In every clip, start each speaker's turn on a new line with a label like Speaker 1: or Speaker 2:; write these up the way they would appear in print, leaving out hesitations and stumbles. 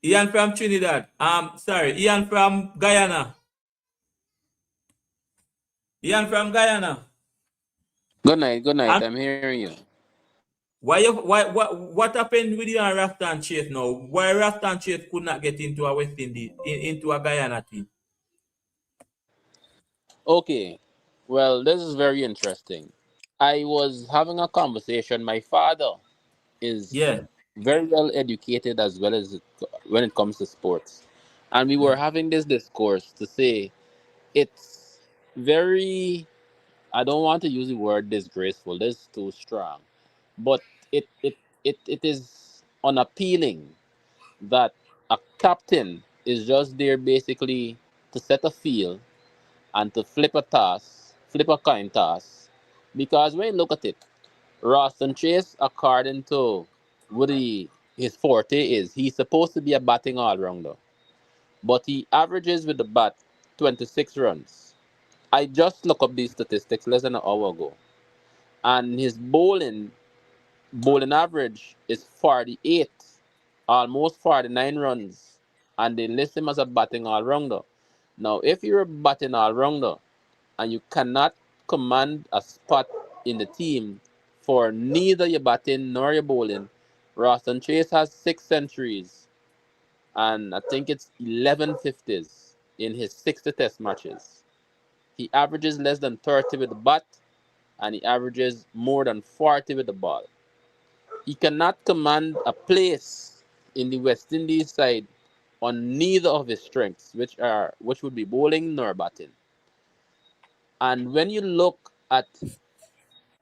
Speaker 1: Ian from Trinidad. Sorry, Ian from Guyana. Ian from Guyana.
Speaker 2: Good night. Good night.
Speaker 1: And
Speaker 2: I'm hearing you.
Speaker 1: why what happened with you and Roston Chase now? Why Roston Chase could not get into a West Indies into a Guyana team?
Speaker 2: Okay. Well, this is very interesting. I was having a conversation. My father is
Speaker 1: Yeah.
Speaker 2: very well educated as well as when it comes to sports. And we were having this discourse to say it's very, I don't want to use the word disgraceful, this is too strong. But it is unappealing that a captain is just there basically to set a field and to flip a toss, flip a coin toss. Because when you look at it, Roston Chase, according to what his forte is, he's supposed to be a batting all rounder, but he averages with the bat 26 runs. I just looked up these statistics less than an hour ago, and his bowling average is 48, almost 49 runs, and they list him as a batting all rounder. Now, if you're a batting all rounder and you cannot command a spot in the team for neither your batting nor your bowling, Roston Chase has 6 centuries and I think it's 11 50s in his 60 test matches. He averages less than 30 with the bat and he averages more than 40 with the ball. He cannot command a place in the West Indies side on neither of his strengths, which would be bowling nor batting. And when you look at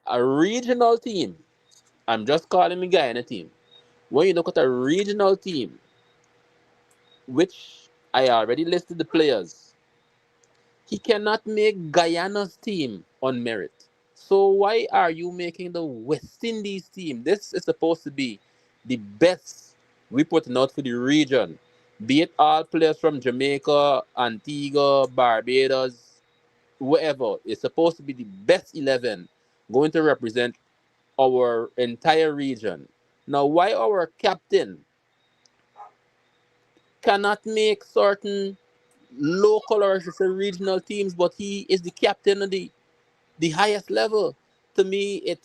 Speaker 2: a regional team, I'm just calling the Guyana team. When you look at a regional team, which I already listed the players, he cannot make Guyana's team on merit. So why are you making the West Indies team? This is supposed to be the best we putting out for the region. Be it all players from Jamaica, Antigua, Barbados, wherever. It's supposed to be the best 11 going to represent our entire region. Now, why our captain cannot make certain local or I should say regional teams, but he is the captain of the highest level. To me,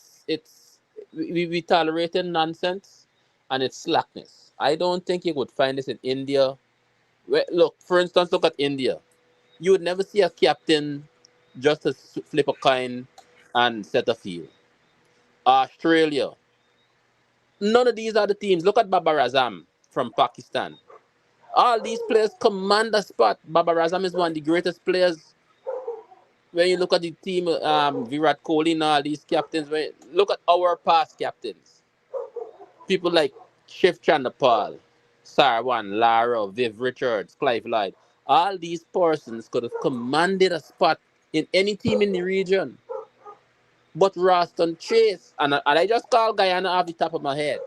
Speaker 2: we tolerating nonsense and it's slackness. I don't think you would find this in India. Look, for instance, look at India. You would never see a captain just to flip a coin and set a field. Australia, none of these are the teams. Look at Babar Azam from Pakistan. All these players command a spot. Babar Azam is one of the greatest players. When you look at the team, Virat Kohli and all these captains, look at our past captains. People like Shiv Chandapal, Sarwan, Lara, Viv Richards, Clive Lloyd. All these persons could have commanded a spot in any team in the region. But Roston Chase, and I just call Guyana off the top of my head.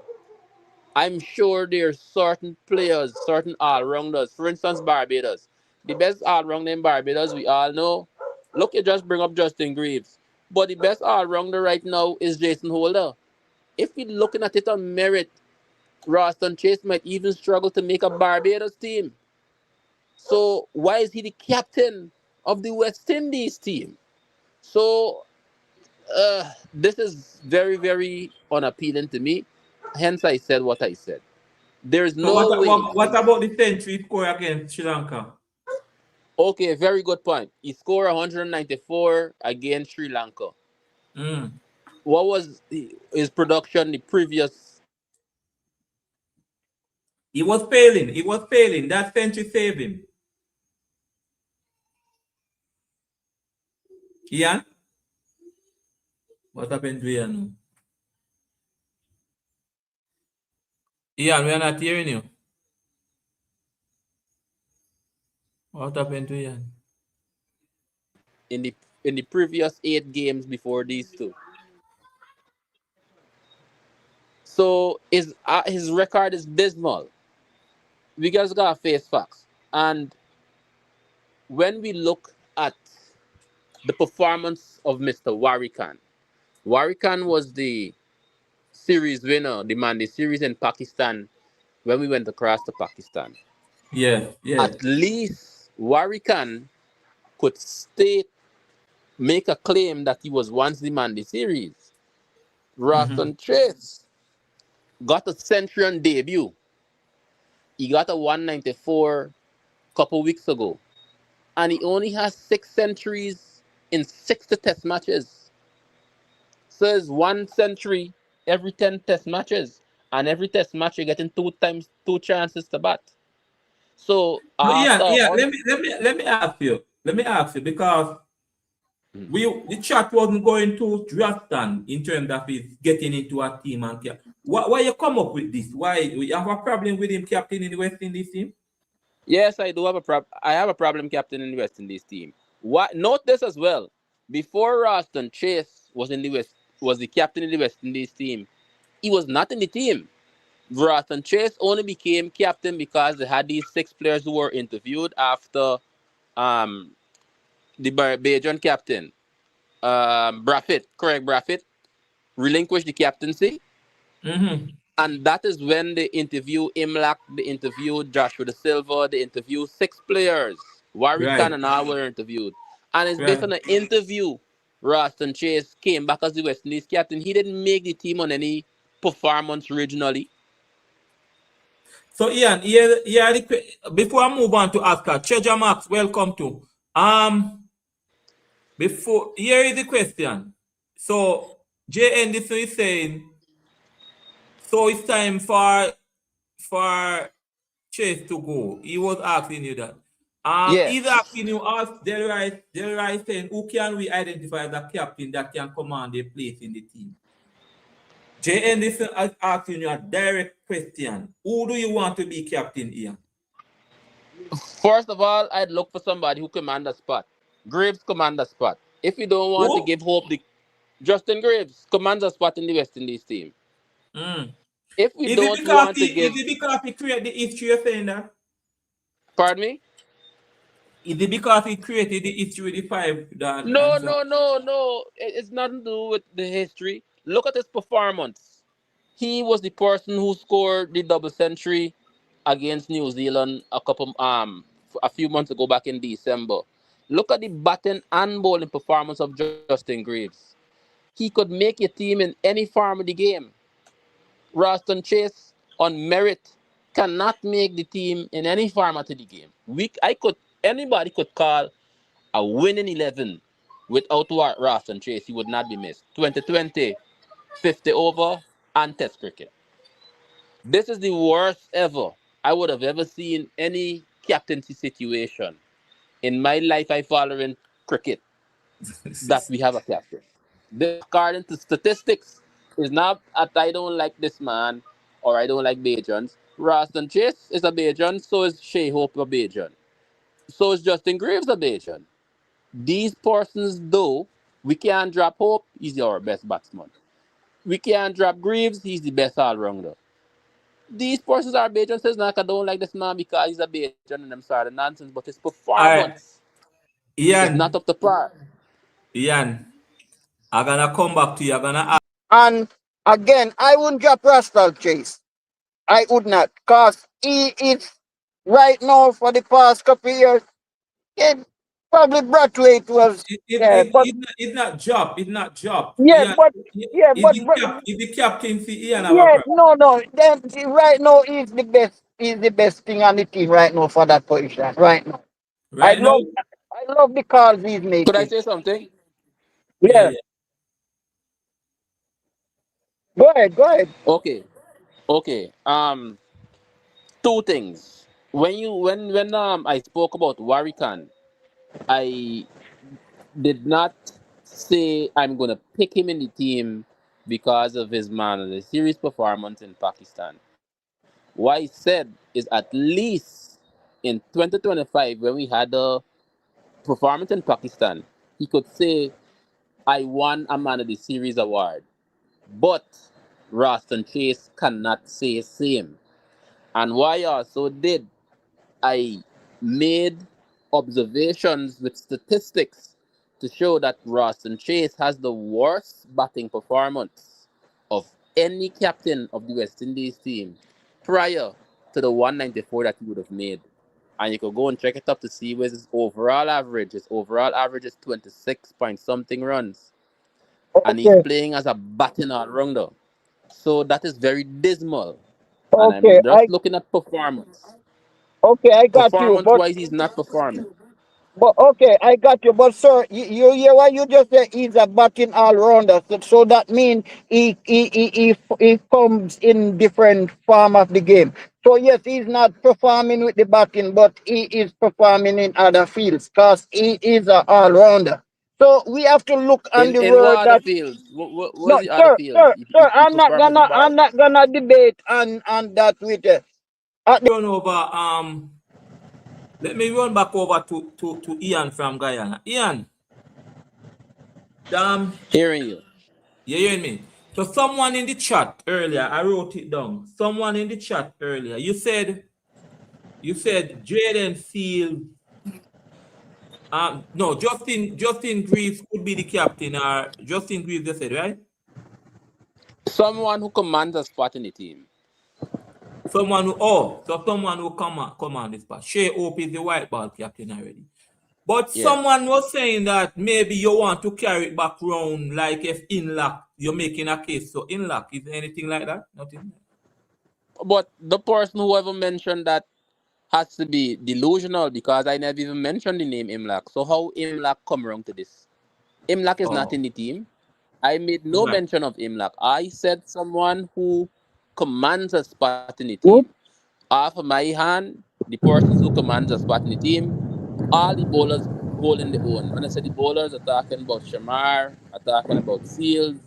Speaker 2: I'm sure there's certain players, certain all-rounders. For instance, Barbados. The best all-rounder in Barbados, we all know. Look, you just bring up Justin Greaves. But the best all-rounder right now is Jason Holder. If we're looking at it on merit, Roston Chase might even struggle to make a Barbados team. So why is he the captain of the West Indies team? So this is very, very unappealing to me. Hence, I said what I said. There's
Speaker 1: So
Speaker 2: no way.
Speaker 1: what about the century score against Sri Lanka?
Speaker 2: Okay, very good point. He scored 194 against Sri Lanka.
Speaker 1: Mm.
Speaker 2: What was his production the previous?
Speaker 1: He was failing. He was failing. That century saved him. Ian, what happened to Ian? Ian, we are not hearing you. What happened to Ian?
Speaker 2: in the in the previous 8 games before these two. So his record is dismal. We just gotta face facts. And when we look at the performance of Mr. Warikan, Warikan was the series winner, the man, the series in Pakistan when we went across to Pakistan.
Speaker 1: Yeah, yeah.
Speaker 2: At least Warikan could make a claim that he was once the man of the series.
Speaker 1: Mm-hmm.
Speaker 2: Roston Chase got a century on debut. He got a 194 couple weeks ago. And he only has 6 centuries in 60 test matches. So it's 1 century every 10 test matches. And every test match you're getting two chances to bat. So
Speaker 1: But
Speaker 2: after
Speaker 1: yeah,
Speaker 2: a
Speaker 1: yeah.
Speaker 2: hundred,
Speaker 1: Let me ask you. Let me ask you because
Speaker 2: Mhm.
Speaker 1: the chat wasn't going to Drafton in terms of his getting into a team and why you come up with this? Why you have a problem with him captain in the West Indies team?
Speaker 2: Yes, I do have a I have a problem captain in the West Indies team. What? Note this as well. Before Roston Chase was the captain in the West Indies team, he was not in the team. Roston Chase only became captain because they had these 6 players who were interviewed after um the Bajan captain, Braffit, relinquished the captaincy.
Speaker 1: Mm-hmm.
Speaker 2: And that is when they interview Imlak, they interview Joshua De Silva, they interview 6 players. Warwick
Speaker 1: Right,
Speaker 2: and all were interviewed. And it's based
Speaker 1: right.
Speaker 2: on an interview. Roston Chase came back as the West Indies captain. He didn't make the team on any performance originally.
Speaker 1: So Ian, here before I move on to Oscar, Treasure Max, welcome to. Before here is the question. So JN this is saying, so it's time for Chase to go. He was asking you that. He's
Speaker 2: Yes.
Speaker 1: asking you, ask Delroy saying, who can we identify as a captain that can command a place in the team? JN this is asking you a direct question. Who do you want to be captain here?
Speaker 2: First of all, I'd look for somebody who command a spot. Graves command a spot. If you don't want to
Speaker 1: Who?
Speaker 2: give hope, the Justin Graves commands a spot in the West Indies team.
Speaker 1: Mm.
Speaker 2: If we
Speaker 1: Is it
Speaker 2: don't
Speaker 1: because
Speaker 2: want to
Speaker 1: he
Speaker 2: give,
Speaker 1: is it because he created the history you're saying that?
Speaker 2: pardon me?
Speaker 1: Is it because he created the history with the five that
Speaker 2: No,
Speaker 1: and so
Speaker 2: no, no, no. It's nothing to do with the history. Look at his performance. He was the person who scored the double century against New Zealand a few months ago back in December. Look at the batting and bowling performance of Justin Graves. He could make your team in any form of the game. Roston Chase on merit cannot make the team in any format of the game. Anybody could call a winning 11 without Ross and Chase, he would not be missed. 2020, 50 over, and Test cricket. This is the worst ever I would have ever seen any captaincy situation. In my life, I follow in cricket that we have a captain. This, according to statistics, is not that I don't like this man or I don't like Bajans. Roston Chase is a Bajan, so is Shea Hope a Bajan. So is Justin Graves a Bajan. These persons, though, we can't drop Hope, he's our best batsman. We can't drop Greaves, he's the best all rounder. These persons are Bajan says, I don't like this man because he's a Bajan and I'm sorry, the nonsense, but his
Speaker 1: all right.
Speaker 2: performance is not
Speaker 1: Ian,
Speaker 2: up to par.
Speaker 1: Ian, I'm gonna come back to you. I'm gonna ask.
Speaker 3: And again, I wouldn't drop Rostal Chase. I would not, because he is right now for the past couple of years. Yeah, probably Brathwaite was, yeah, but
Speaker 1: It's not job. It's not job.
Speaker 3: yeah,
Speaker 1: Ian,
Speaker 3: but yeah,
Speaker 1: is
Speaker 3: but,
Speaker 1: the
Speaker 3: but
Speaker 1: cap is the captaincy Ian have a
Speaker 3: yeah,
Speaker 1: problem?
Speaker 3: no, no. Then right now he's the best. He's the best thing on the team right now for that position. Right now, I
Speaker 1: Right now?
Speaker 3: love, I love the calls he's
Speaker 2: Could I
Speaker 3: making.
Speaker 2: say something?
Speaker 1: Yeah,
Speaker 3: Yeah,
Speaker 1: yeah.
Speaker 3: go ahead, go ahead.
Speaker 2: Okay, okay. Two things. When I spoke about Warikan, I did not say I'm gonna pick him in the team because of his man of the series performance in Pakistan. What I said is at least in 2025 when we had a performance in Pakistan, he could say I won a man of the series award. But Roston Chase cannot say same. And why I also did, I made observations with statistics to show that Roston Chase has the worst batting performance of any captain of the West Indies team prior. to the 194 that he would have made. And you could go and check it up to see where his overall average. His overall average is 26 point something runs. And he's
Speaker 3: Okay,
Speaker 2: playing as a batting all rounder. So that is very dismal. And
Speaker 3: okay,
Speaker 2: I'm just looking at performance.
Speaker 3: okay, I got you.
Speaker 2: Performance wise, he's not performing.
Speaker 3: But okay, I got you. But sir, you hear what you just said? He's a batting all rounder. So that means he comes in different form of the game. So yes, he's not performing with the batting, but he is performing in other fields because he is a all rounder. So we have to look on the
Speaker 2: In
Speaker 3: word
Speaker 2: what other
Speaker 3: that
Speaker 2: fields?
Speaker 3: no,
Speaker 2: What's the other
Speaker 3: sir,
Speaker 2: fields?
Speaker 3: sir,
Speaker 2: He,
Speaker 3: sir.
Speaker 2: he perform with the
Speaker 3: I'm
Speaker 2: ball.
Speaker 3: not gonna debate on that with you. At
Speaker 1: Run over. Let me run back over to Ian from Guyana. Ian,
Speaker 2: Hearing you.
Speaker 1: you hearing me? So someone in the chat earlier, I wrote it down. Someone in the chat earlier, you said Jaden Field. No, Justin Greaves could be the captain, or Justin Greaves. They said right.
Speaker 2: Someone who commands a spot in the team.
Speaker 1: So someone who come on this part. Shea Hope is the white ball captain already. But
Speaker 2: Yeah.
Speaker 1: someone was saying that maybe you want to carry it back round, like if Inlock, you're making a case. So Inlock, is there anything like that? Nothing.
Speaker 2: But the person who ever mentioned that has to be delusional because I never even mentioned the name Imlak. So how Imlak come around to this? Imlak is not
Speaker 1: Oh,
Speaker 2: in the team. I made no
Speaker 1: right.
Speaker 2: mention of Imlak. I said someone who commands a spot in the team.
Speaker 3: Whoop.
Speaker 2: Off of my hand, the persons who commands a spot in the team, all the bowlers holding their own. When I say the bowlers, I'm talking about Shamar, I'm talking about Seals,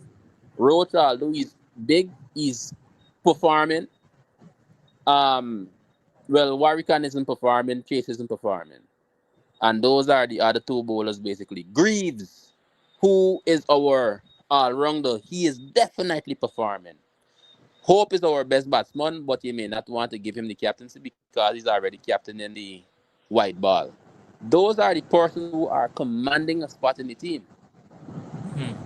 Speaker 2: Rocha, although he's big, he's performing. Um, well, Warwican isn't performing, Chase isn't performing. And those are the other two bowlers basically. Greaves, who is our all rounder, he is definitely performing. Hope is our best batsman, but you may not want to give him the captaincy because he's already captain in the white ball. Those are the persons who are commanding a spot in the team.
Speaker 1: Mhm.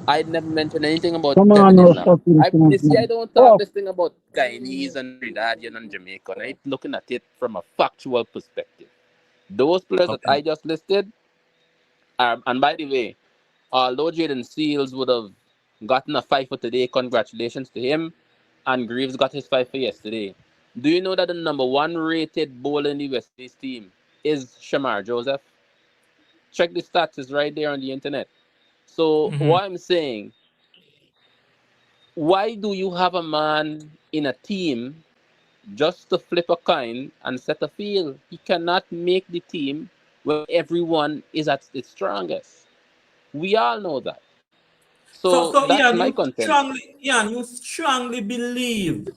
Speaker 2: I never mentioned anything about
Speaker 3: Come
Speaker 2: Kevin
Speaker 3: on,
Speaker 2: Imlach.
Speaker 3: Roston
Speaker 2: You
Speaker 3: Chase,
Speaker 2: see, I
Speaker 3: man.
Speaker 2: don't talk
Speaker 3: Oh,
Speaker 2: this thing about Guyanese and Trinidadian and Jamaican. I'm looking at it from a factual perspective. Those players that
Speaker 1: Okay.
Speaker 2: I just listed are, and by the way, although Jaden Seals would have gotten a five for today, congratulations to him. And Greaves got his five for yesterday. Do you know that the number one rated bowler in the West Indies team is Shamar Joseph? Check the stats, it's right there on the internet. So
Speaker 1: Mhm.
Speaker 2: what I'm saying, why do you have a man in a team just to flip a coin and set a field? He cannot make the team when everyone is at its strongest. We all know that.
Speaker 1: So,
Speaker 2: So
Speaker 1: so
Speaker 2: that's
Speaker 1: Ian,
Speaker 2: my
Speaker 1: you
Speaker 2: contention.
Speaker 1: strongly, Ian, you strongly believe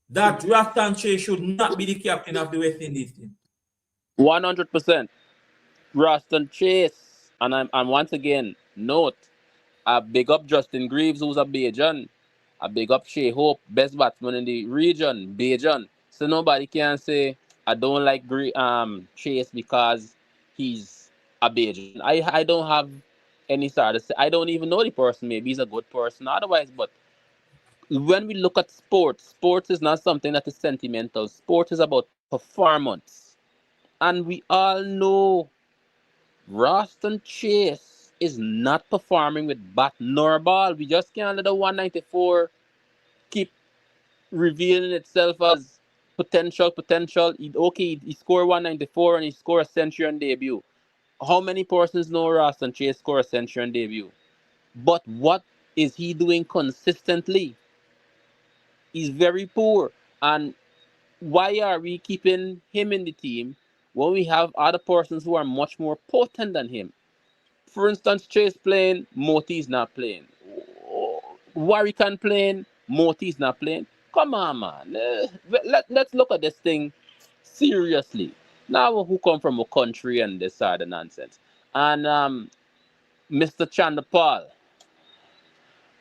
Speaker 1: that Roston Chase should not be the captain of the West Indies team.
Speaker 2: 100%. Roston Chase. And once again, note, I big up Justin Greaves, who's a Bajan. I big up Shea Hope, best batsman in the region, Bajan. So nobody can say I don't like Chase because he's a Bajan. I don't have any sort of say. I don't even know the person. Maybe he's a good person otherwise. But when we look at sports, sports is not something that is sentimental. Sport is about performance. And we all know Roston Chase is not performing with bat nor ball. We just can't let the 194 keep revealing itself as potential. He scored 194 and he scored a century on debut. How many persons know Roston Chase scored a century on debut? But what is he doing consistently? He's very poor. And why are we keeping him in the team when we have other persons who are much more potent than him? For instance, Chase playing, Moti's not playing. Warwican playing, Moti's not playing. Come on, man. Let's look at this thing seriously. Now, who come from a country and this side of nonsense? And Mr. Chandapal.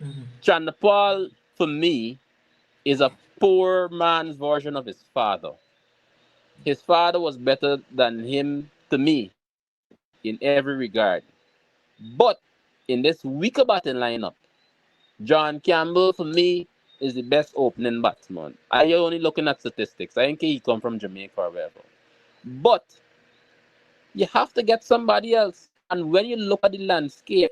Speaker 1: Mhm.
Speaker 2: Chandapal, for me, is a poor man's version of his father. His father was better than him to me in every regard. But in this weaker batting lineup, John Campbell, for me, is the best opening batsman. I only looking at statistics. I think he come from Jamaica or wherever. But you have to get somebody else. And when you look at the landscape,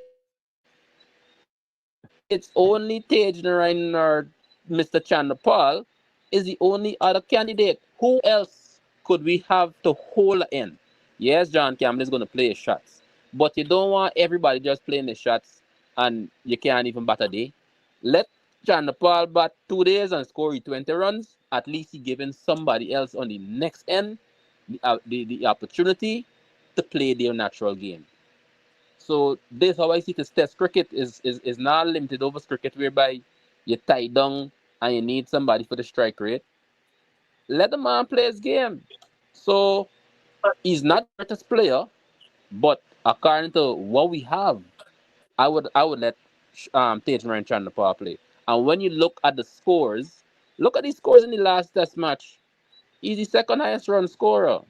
Speaker 2: it's only Tej Narayan or Mr. Chandrapal is the only other candidate. Who else could we have to hold in? Yes, John Campbell is going to play his shots, but you don't want everybody just playing the shots and you can't even bat a day. Let Chandrapal bat 2 days and score you 20 runs. At least he giving somebody else on the next end the opportunity to play their natural game. So this how I see this test cricket is not limited over cricket whereby you tie down and you need somebody for the strike rate. Let the man play his game. So he's not the greatest player, but according to what we have, I would let Tej Chan the power play. And when you look at the scores, look at the scores in the last test match. He's the second highest run scorer,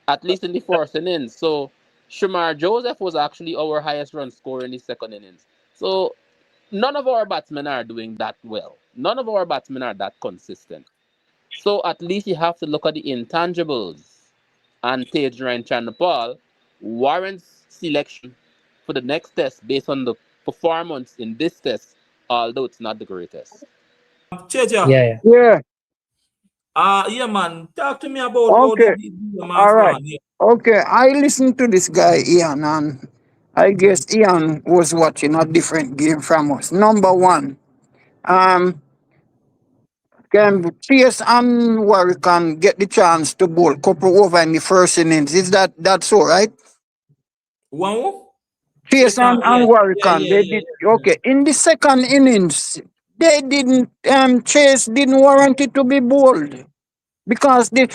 Speaker 2: at least in the first innings. So Shamar Joseph was actually our highest run scorer in the second innings. So none of our batsmen are doing that well. None of our batsmen are that consistent. So at least you have to look at the intangibles. And Tejra and Chanapal warrants selection for the next test based on the performance in this test, although it's not the greatest.
Speaker 1: Cheja,
Speaker 4: Yeah, yeah.
Speaker 3: Yeah.
Speaker 1: yeah, man. Talk to me about how
Speaker 3: Okay.
Speaker 1: the
Speaker 3: All
Speaker 1: man's
Speaker 3: right.
Speaker 1: gone. Yeah.
Speaker 3: Okay. I listened to this guy, Ian, and I guess Ian was watching a different game from us. Number one, um, can Chase and Warwick can get the chance to bowl couple over in the first innings. Is that's all right?
Speaker 1: One more?
Speaker 3: Chase
Speaker 1: Chase
Speaker 3: and
Speaker 1: yeah,
Speaker 3: Warwick
Speaker 1: yeah, yeah,
Speaker 3: they
Speaker 1: yeah,
Speaker 3: did
Speaker 1: yeah.
Speaker 3: okay. In the second innings, they didn't Chase didn't warrant it to be bowled. Because the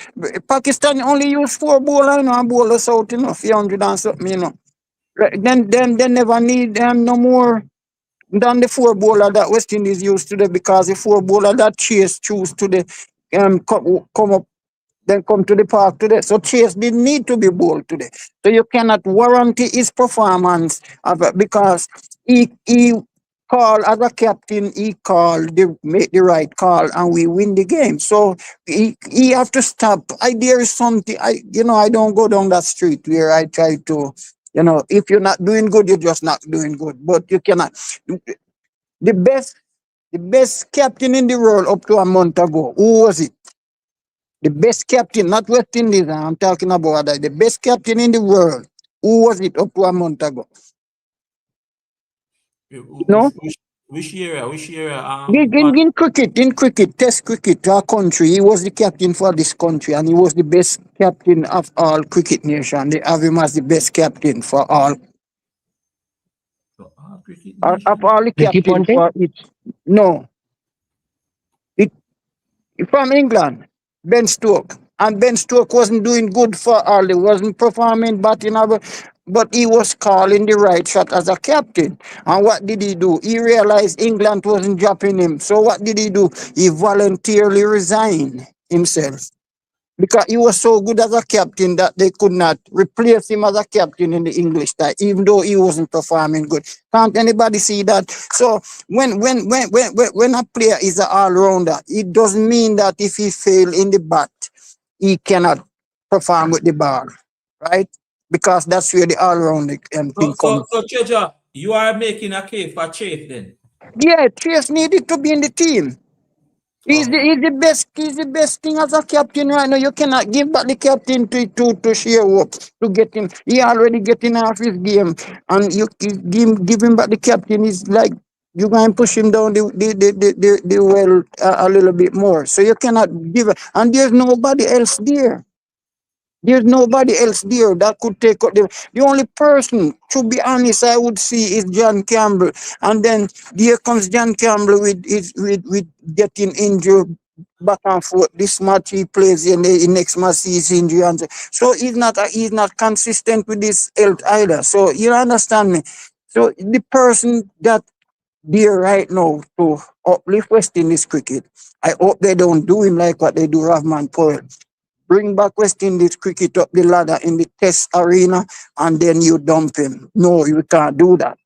Speaker 3: Pakistan only use four bowler, and bowlers out, 300 and something, Right, then they never need no more than the four bowler that West Indies used today, because the four bowler that Chase choose today come up, then come to the park today. So Chase didn't need to be bowled today. So you cannot warranty his performance because he call as a captain, he called make the right call and we win the game. So he have to stop. There is something I don't go down that street where I try to if you're not doing good, you're just not doing good. But you cannot the best the best captain in the world up to a month ago. Who was it? The best captain, not West Indies. I'm talking about that. The best captain in the world. Who was it up to a month ago? You know,
Speaker 1: Which area? Which area?
Speaker 3: in cricket, Test cricket, our country, he was the captain for this country, and he was the best captain of all cricket nation. They have him as the best captain for all
Speaker 1: So, cricket
Speaker 3: of
Speaker 1: nation.
Speaker 3: all the
Speaker 4: Ricky
Speaker 3: captain
Speaker 4: Ponting?
Speaker 3: for it. No, it from England, Ben Stoke. And Ben Stoke wasn't doing good for all. He wasn't performing batting, but he was calling the right shot as a captain. And what did he do? He realized England wasn't dropping him. So what did he do? He voluntarily resigned himself, because he was so good as a captain that they could not replace him as a captain in the English side, even though he wasn't performing good. Can't anybody see that? So when a player is an all rounder, it doesn't mean that if he fail in the bat, he cannot perform with the ball, right? Because that's where the all round
Speaker 1: So,
Speaker 3: thing comes.
Speaker 1: Cheja, you are making a case for Chase then.
Speaker 3: Yeah, Chase needed to be in the team.
Speaker 1: Okay.
Speaker 3: He's the best thing as a captain right now. You cannot give back the captain to share up to get him. He already getting half his game, and give him back the captain is like you going to push him down the well a little bit more. So you cannot give, and there's nobody else there. There's nobody else there that could take up the only person, to be honest, I would see is John Campbell. And then here comes John Campbell with getting injured back and forth. This match he plays in the next match he's injured. And so he's not consistent with his health either. So you understand me? So the person that there right now to uplift West Indies cricket, I hope they don't do him like what they do Rahman Poel. Bring back West Indies cricket up the ladder in the test arena, and then you dump him. No, you can't do that.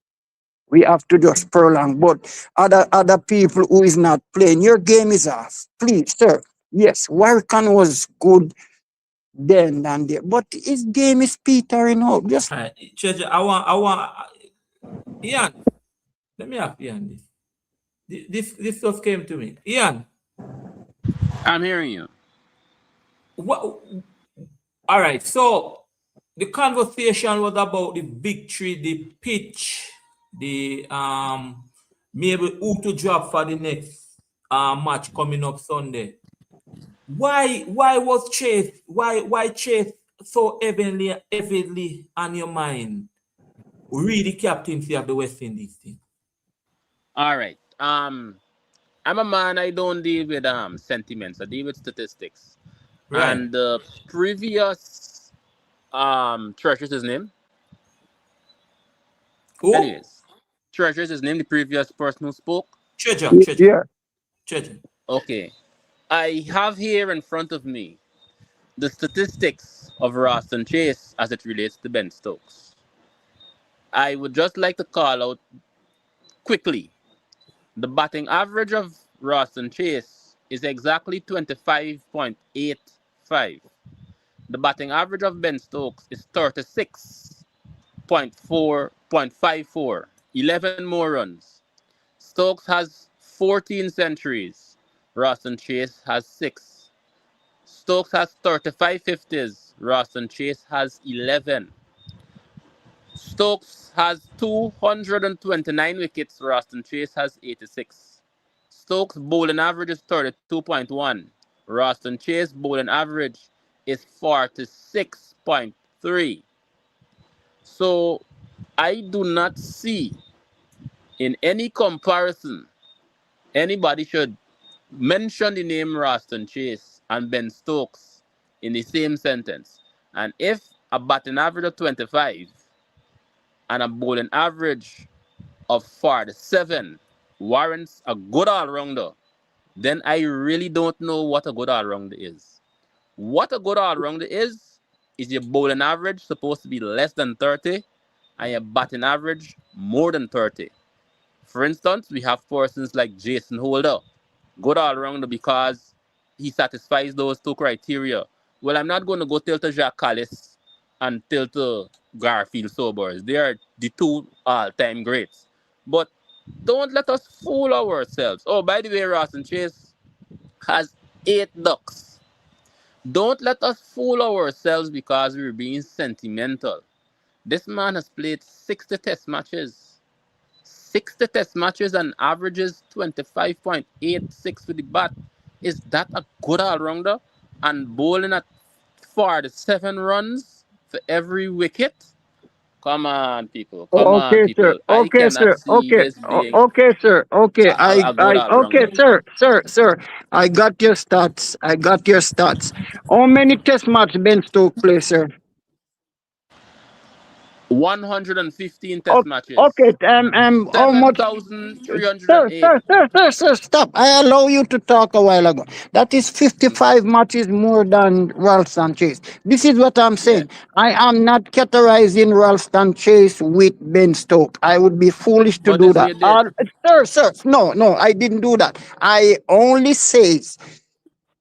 Speaker 3: We have to just prolong. But other people who is not playing, your game is off. Please, sir. Yes, Warrican was good then and there, but his game is petering out. Just
Speaker 1: Alright, Treasure, I want, Ian, let me ask Ian this. This just came to me. Ian,
Speaker 2: I'm hearing you.
Speaker 1: what, all right, so the conversation was about the victory, the pitch, the maybe who to drop for the next match coming up Sunday. Why was Chase why Chase so heavily on your mind? Really captaincy of the West Indies team.
Speaker 2: All right. I'm a man. I don't deal with sentiments. I deal with statistics.
Speaker 1: Right.
Speaker 2: And the previous treasurer's his name.
Speaker 1: Who?
Speaker 2: Anyways, treasurer's his name. The previous person who spoke.
Speaker 1: Treasure, treasure,
Speaker 3: yeah.
Speaker 1: treasure.
Speaker 2: Okay. I have here in front of me the statistics of Roston Chase as it relates to Ben Stokes. I would just like to call out quickly the batting average of Roston Chase is exactly 25.85. The batting average of Ben Stokes is 36.54. 11 more runs. Stokes has 14 centuries. Roston Chase has 6. Stokes has 35 fifties. Roston Chase has 11. Stokes has 229 wickets. Roston Chase has 86. Stokes' bowling average is 32.1. Roston Chase bowling average is 46.3. So I do not see in any comparison anybody should mention the name Roston Chase and Ben Stokes in the same sentence. And if a batting average of 25 and a bowling average of 47 warrants a good all rounder, then I really don't know what a good all rounder is. What a good all rounder is your bowling average supposed to be less than 30 and your batting average more than 30. For instance, we have persons like Jason Holder, good all rounder because he satisfies those two criteria. Well, I'm not going to go till to Jacques Callis and till to Garfield Sobers. They are the two all-time greats. But don't let us fool ourselves. Oh, by the way, Ross and Chase has 8 ducks. Don't let us fool ourselves because we're being sentimental. This man has played 60 test matches. 60 test matches and averages 25.86 with the bat. Is that a good all rounder? And bowling at 47 runs for every wicket? Come on, people. Come on,
Speaker 3: Okay, sir.
Speaker 2: people. I
Speaker 3: Okay,
Speaker 2: cannot
Speaker 3: sir.
Speaker 2: see this being
Speaker 3: Okay, sir. Okay,
Speaker 2: a good all
Speaker 3: okay,
Speaker 2: rounder.
Speaker 3: sir. I got your stats. I got your stats. How many test match Ben Stoke play, sir?
Speaker 2: 115 test
Speaker 3: Okay,
Speaker 2: matches.
Speaker 3: okay. How much? Sir,
Speaker 2: 7,308.
Speaker 3: stop. I allow you to talk a while ago. That is 55 matches more than Ralston Chase. This is what I'm
Speaker 2: Yeah.
Speaker 3: saying. I am not categorizing Ralston Chase with Ben Stoke. I would be foolish to
Speaker 2: But
Speaker 3: do
Speaker 2: this way
Speaker 3: that.
Speaker 2: you did.
Speaker 3: Sir, no, I didn't do that. I only says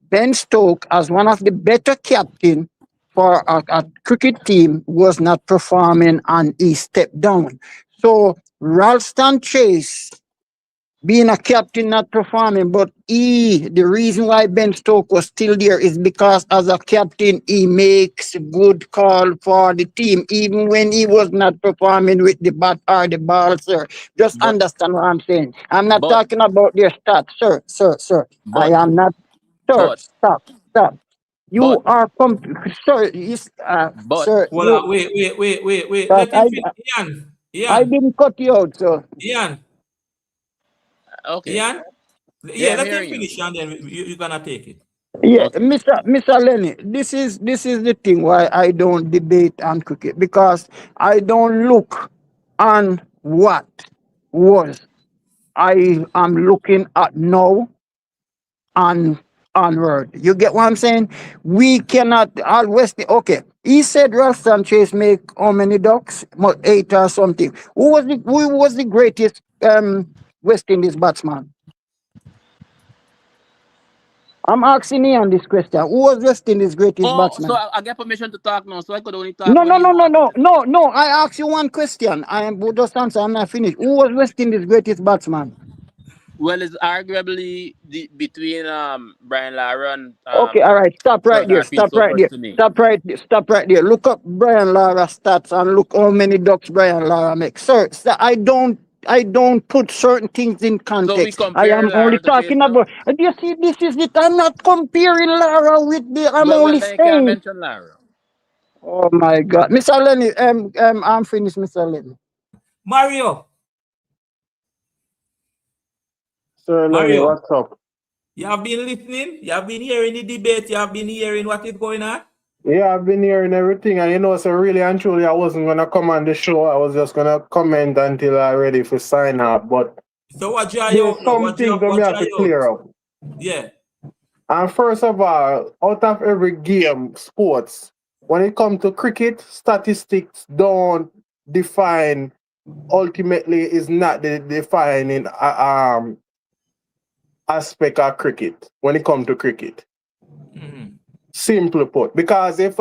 Speaker 3: Ben Stoke, as one of the better captain for a cricket team, was not performing and he stepped down. So Ralston Chase being a captain not performing, but the reason why Ben Stoke was still there is because as a captain he makes good call for the team, even when he was not performing with the bat or the ball, sir. Just
Speaker 2: But
Speaker 3: understand what I'm saying. I'm not
Speaker 2: but
Speaker 3: talking about their stats, sir. I
Speaker 2: but
Speaker 3: am not, sir.
Speaker 2: but
Speaker 3: Stop.
Speaker 2: but
Speaker 3: You are sir.
Speaker 2: but
Speaker 3: Sir,
Speaker 1: Hold on, wait.
Speaker 3: that
Speaker 1: Let him finish. Ian,
Speaker 3: I
Speaker 1: Ian,
Speaker 3: didn't cut you out, sir.
Speaker 1: Ian,
Speaker 2: okay.
Speaker 1: Ian.
Speaker 2: Yeah,
Speaker 1: Yeah,
Speaker 2: I'm
Speaker 1: let him
Speaker 2: hearing you.
Speaker 1: finish and then you're gonna take it.
Speaker 3: Yeah,
Speaker 2: Okay.
Speaker 3: Mr. Lenny, this is the thing why I don't debate on cricket because I don't look on what was. I am looking at now and onward. You get what I'm saying? We cannot all West. Okay, he said Roston Chase make how many ducks? 8 or something. Who was the greatest West Indies batsman? I'm asking you on this question. Who was West Indies greatest
Speaker 2: Oh, so
Speaker 3: batsman?
Speaker 2: I get permission to talk now, so I could only talk
Speaker 3: No,
Speaker 2: when
Speaker 3: no,
Speaker 2: you
Speaker 3: no, no,
Speaker 2: want me
Speaker 3: no,
Speaker 2: to.
Speaker 3: no, no. I asked you one question. I am just answer. I'm not finished. Who was West Indies greatest batsman?
Speaker 2: Well, it's arguably between Brian Lara and
Speaker 3: Okay, all right. Stop
Speaker 2: Sir
Speaker 3: right there.
Speaker 2: Garfield
Speaker 3: Stop right
Speaker 2: Sobers
Speaker 3: there.
Speaker 2: to me.
Speaker 3: Stop right there. Stop right there. Look up Brian Lara stats and look how many ducks Brian Lara makes. Sir, I don't put certain things in
Speaker 2: So we
Speaker 3: context. I
Speaker 2: compare
Speaker 3: am only
Speaker 2: Lara to Chase
Speaker 3: talking
Speaker 2: now.
Speaker 3: about. You see, this is it. I'm not comparing Lara with the. I'm
Speaker 2: Well,
Speaker 3: only
Speaker 2: then you can't
Speaker 3: saying.
Speaker 2: mention Lara.
Speaker 3: Oh my God, Mr. Lenny. I'm finished, Mr. Lenny.
Speaker 1: Mario,
Speaker 4: Sir Lenny,
Speaker 1: Mario,
Speaker 4: what's up?
Speaker 1: you have been listening. You have been hearing the debate. You have been hearing what is going on.
Speaker 4: Yeah, I've been hearing everything, and so really and truly, I wasn't gonna come on the show. I was just gonna comment until I ready for sign up. But
Speaker 1: So what dry you
Speaker 4: there's
Speaker 1: out now?
Speaker 4: some things that we
Speaker 1: What
Speaker 4: have
Speaker 1: dry
Speaker 4: to
Speaker 1: you
Speaker 4: clear
Speaker 1: out?
Speaker 4: up.
Speaker 1: Yeah.
Speaker 4: And first of all, out of every game, sports, when it comes to cricket, statistics don't define. Ultimately, is not the defining aspect of cricket when it comes to cricket.
Speaker 1: Mhm.
Speaker 4: Simple put, because if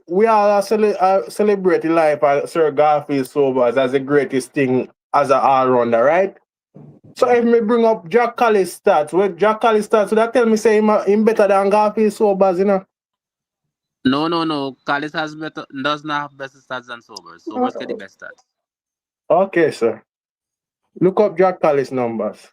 Speaker 4: we are celebrating life as Sir Garfield Sobers as the greatest thing as an all rounder, right? So if me bring up Jack Callis stats, where Jack Callis stats, so that tell me say him better than Garfield Sobers,
Speaker 2: No, no, no. Callis has better does not have better stats than Sobers. Sobers get the best stats.
Speaker 4: Okay, sir. Look up Jack Callis numbers.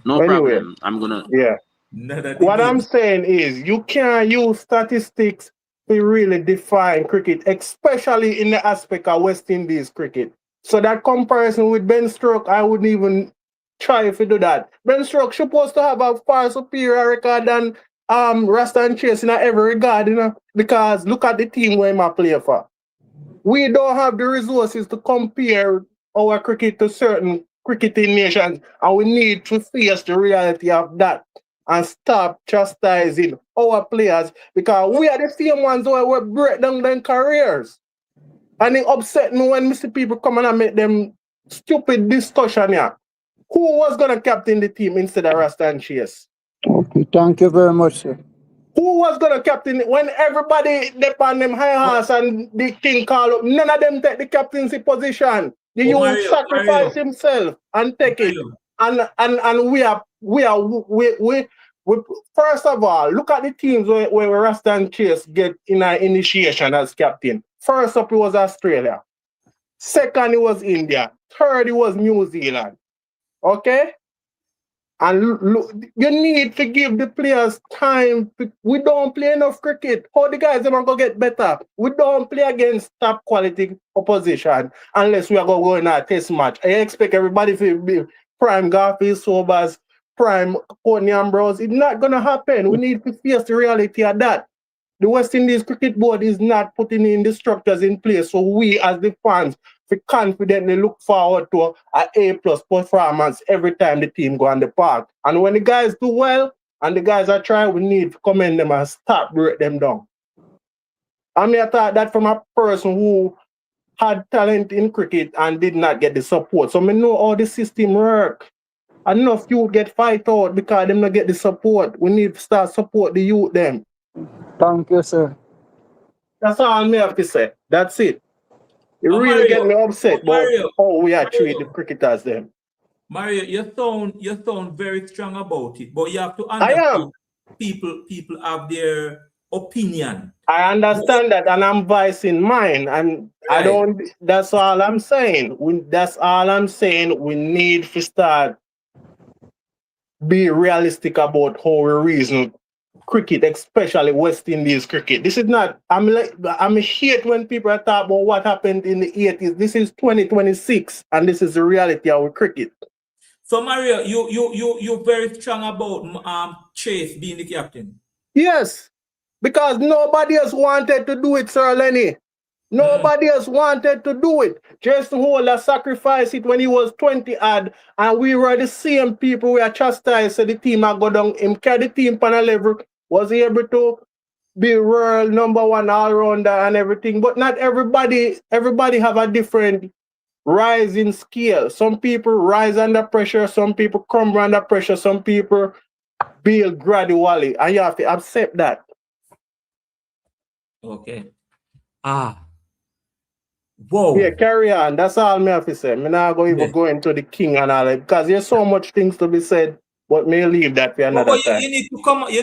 Speaker 2: No
Speaker 4: Anyway,
Speaker 2: problem. I'm gonna.
Speaker 4: yeah.
Speaker 1: Another
Speaker 4: What I'm
Speaker 1: debate.
Speaker 4: saying is you can't use statistics to really define cricket, especially in the aspect of West Indies cricket. So that comparison with Ben Stokes, I wouldn't even try if you do that. Ben Stokes supposed to have a far superior record than Roston Chase in every regard, because look at the team where I play for. We don't have the resources to compare our cricket to certain cricketing nations, and we need to face the reality of that and stop chastising our players because we are the same ones who will break down their careers. And it upset me when I see people come and make them stupid discussion here. Who was gonna captain the team instead of Roston Chase?
Speaker 3: Okay, thank you very much, sir.
Speaker 4: Who was gonna captain it when everybody depend them high
Speaker 1: But,
Speaker 4: horse and the king call up? None of them take the captaincy position. The
Speaker 1: but
Speaker 4: youth
Speaker 1: Mario,
Speaker 4: sacrifice himself and take it.
Speaker 1: Mario.
Speaker 4: And we first of all look at the teams where Rastan Chase get in our initiation as captain. First up it was Australia. Second it was India. Third it was New Zealand. Okay? And look, you need to give the players time. We don't play enough cricket. How the guys are going to get better? We don't play against top quality opposition unless we are going to go in a test match. I expect everybody to be prime Garfield Sobers, prime Courtney Ambrose. It's not going to happen. We need to face the reality of that. The West Indies Cricket Board is not putting in the structures in place. So we as the fans we confidently look forward to an A+ performance every time the team go on the park. And when the guys do well and the guys are trying, we need to commend them and stop break them down. I mean, I thought that from a person who had talent in cricket and did not get the support. So I know how the system work. Enough youth get fight out because them not get the support. We need to start support the youth them.
Speaker 3: Thank you, sir.
Speaker 4: That's all I have to say. That's it. It
Speaker 1: But
Speaker 4: really get me
Speaker 1: But
Speaker 4: upset about
Speaker 1: Mario,
Speaker 4: how we are treating the
Speaker 1: Mario,
Speaker 4: cricketers them.
Speaker 1: Mario, you sound very strong about it, but you have to
Speaker 4: I
Speaker 1: understand
Speaker 4: am.
Speaker 1: people have their opinion.
Speaker 4: I understand that, and I'm voicing mine, and I
Speaker 1: Right.
Speaker 4: don't. That's all I'm saying. That's all I'm saying. We need to start be realistic about how we reason cricket, especially West Indies cricket. This is not. I'm hate when people talk about what happened in the 80s. This is 2026, and this is the reality of our cricket.
Speaker 1: So Mario, you very strong about Chase being the captain.
Speaker 4: Yes, because nobody else wanted to do it, Sir Lenny. Nobody else wanted to do it. Jason Holder sacrificed it when he was 20 odd, and we were the same people we are chastised. So the team had go down. Him carry the team on a level, was able to be world number one all rounder and everything. But not everybody have a different rising scale. Some people rise under pressure, some people crumble under pressure, some people build gradually, and you have to accept that.
Speaker 1: Okay. Whoa.
Speaker 4: Yeah, carry on. That's all me have to say. Me not going to even go into the king and all that because there's so much things to be said, but may leave that for another time.
Speaker 1: You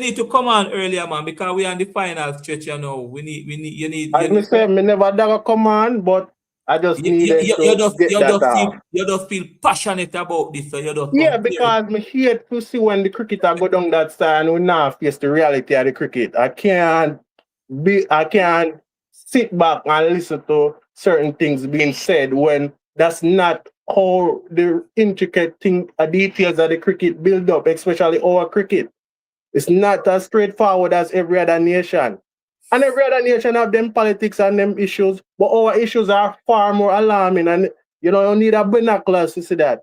Speaker 1: need to come on earlier, man, because we are in the final stretch, you know. You need.
Speaker 4: As me say, me never dare come on, but I just needed to get that off.
Speaker 1: You just feel passionate about this, so you just
Speaker 4: Yeah, because me hate to see when the cricketer go down that side and we not face the reality of the cricket. I can't sit back and listen to certain things being said when that's not how the intricate details of the cricket build up, especially our cricket. It's not as straightforward as every other nation. And every other nation have them politics and them issues, but our issues are far more alarming, and you need a binoculars to see that.